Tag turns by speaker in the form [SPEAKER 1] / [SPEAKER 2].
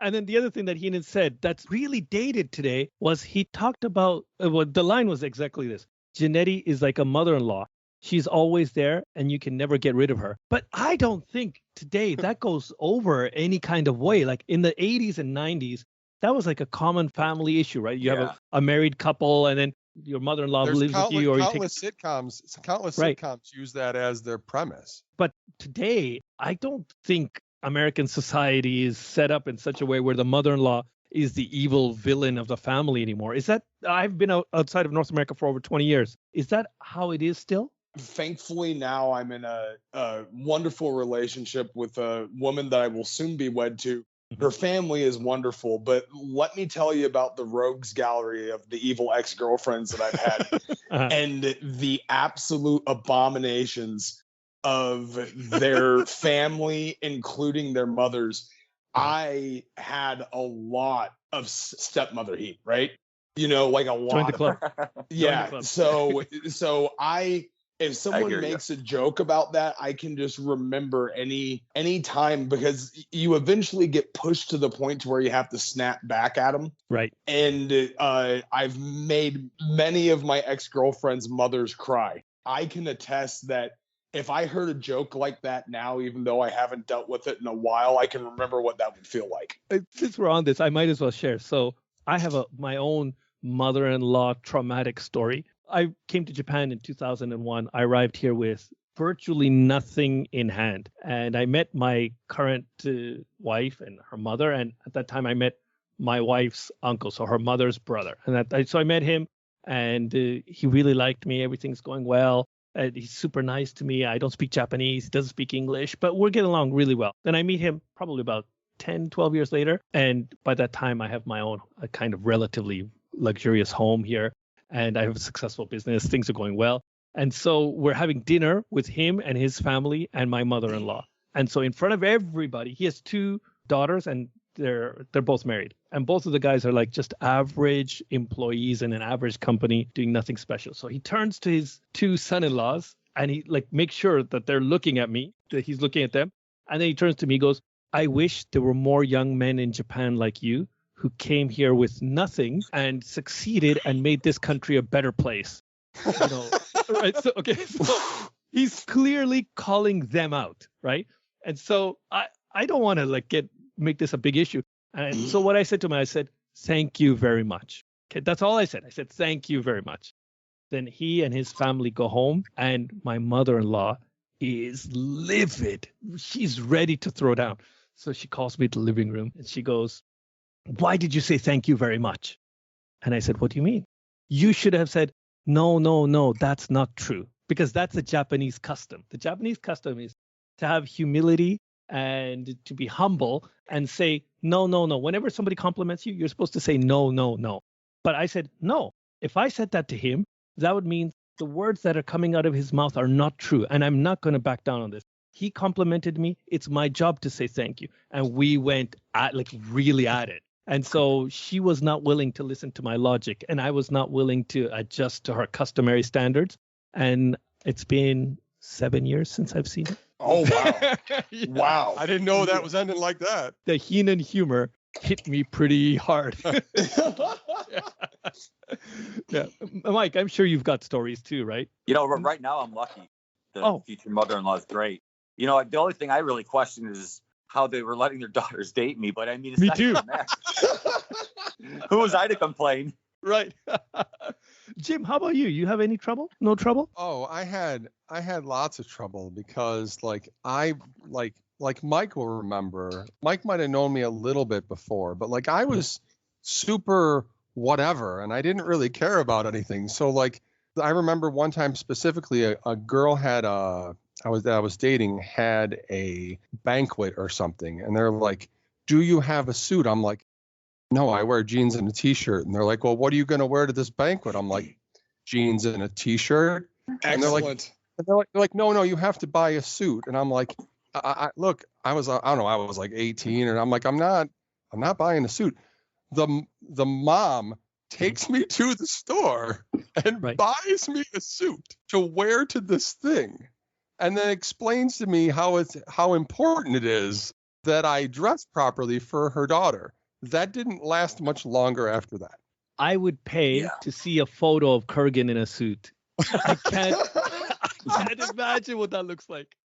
[SPEAKER 1] And then the other thing that Heenan said that's really dated today was he talked about, the line was exactly this. Jannetty is like a mother-in-law. She's always there and you can never get rid of her. But I don't think today that goes over any kind of way. Like in the 80s and 90s, that was like a common family issue, right? You have a married couple and then your mother-in-law lives with you. Or
[SPEAKER 2] countless sitcoms use that as their premise.
[SPEAKER 1] But today, I don't think American society is set up in such a way where the mother-in-law is the evil villain of the family anymore. Is that, I've been outside of North America for over 20 years. Is that how it is still?
[SPEAKER 3] Thankfully, now I'm in a wonderful relationship with a woman that I will soon be wed to. Her family is wonderful, but let me tell you about the rogues gallery of the evil ex-girlfriends that I've had and the absolute abominations of their family, including their mothers. I had a lot of stepmother heat, right? You know, like a lot.
[SPEAKER 1] Join the club.
[SPEAKER 3] Yeah. So if someone makes a joke about that, I can just remember any time, because you eventually get pushed to the point to where you have to snap back at them.
[SPEAKER 1] Right.
[SPEAKER 3] And I've made many of my ex-girlfriends' mothers cry. I can attest that if I heard a joke like that now, even though I haven't dealt with it in a while, I can remember what that would feel like.
[SPEAKER 1] Since we're on this, I might as well share. So I have my own mother-in-law traumatic story. I came to Japan in 2001. I arrived here with virtually nothing in hand. And I met my current wife and her mother. And at that time, I met my wife's uncle, so her mother's brother. And so I met him, and he really liked me. Everything's going well. He's super nice to me. I don't speak Japanese. He doesn't speak English, but we're getting along really well. Then I meet him probably about 10, 12 years later. And by that time, I have my own kind of relatively luxurious home here. And I have a successful business. Things are going well. And so we're having dinner with him and his family and my mother-in-law. And so in front of everybody, he has 2 daughters and they're both married. And both of the guys are like just average employees in an average company doing nothing special. So he turns to his 2 son-in-laws and he like makes sure that they're looking at me, that he's looking at them. And then he turns to me and goes, I wish there were more young men in Japan like you who came here with nothing and succeeded and made this country a better place. You know, right? So he's clearly calling them out, right? And so I don't want to make this a big issue. And so what I said to him, I said, thank you very much. Okay, that's all I said. I said, thank you very much. Then he and his family go home, and my mother-in-law is livid. She's ready to throw down. So she calls me to the living room and she goes, why did you say thank you very much? And I said, what do you mean? You should have said, no, that's not true. Because that's a Japanese custom. The Japanese custom is to have humility and to be humble and say, no. Whenever somebody compliments you, you're supposed to say, no. But I said, no. If I said that to him, that would mean the words that are coming out of his mouth are not true. And I'm not going to back down on this. He complimented me. It's my job to say thank you. And we went really at it. And so she was not willing to listen to my logic, and I was not willing to adjust to her customary standards. And it's been 7 years since I've seen it.
[SPEAKER 3] Oh, wow.
[SPEAKER 1] Yeah.
[SPEAKER 3] Wow.
[SPEAKER 2] I didn't know that was ending like that.
[SPEAKER 1] The Heenan humor hit me pretty hard. Yeah. Mike, I'm sure you've got stories too, right?
[SPEAKER 4] You know, right now I'm lucky. The future mother-in-law is great. You know, the only thing I really question is how they were letting their daughters date me, but I mean, it's
[SPEAKER 1] me
[SPEAKER 4] not
[SPEAKER 1] too.
[SPEAKER 4] even that. Who was I to complain?
[SPEAKER 1] Right. Jim, how about you? You have any trouble? No trouble?
[SPEAKER 2] Oh, I had lots of trouble because like Mike will remember. Mike might have known me a little bit before, but like I was super whatever, and I didn't really care about anything. So like I remember one time specifically, a girl had I was dating had a banquet or something, and they're like, do you have a suit? I'm like, no, I wear jeans and a t-shirt. And they're like, well, what are you going to wear to this banquet? I'm like, jeans and a t-shirt.
[SPEAKER 3] Excellent.
[SPEAKER 2] And they're like, no, you have to buy a suit. And I'm like, I was like 18, and I'm like, I'm not buying a suit. The mom takes me to the store and buys me a suit to wear to this thing. And then explains to me how important it is that I dressed properly for her daughter. That didn't last much longer after that.
[SPEAKER 1] I would pay to see a photo of Kurgan in a suit. I can't imagine what that looks like.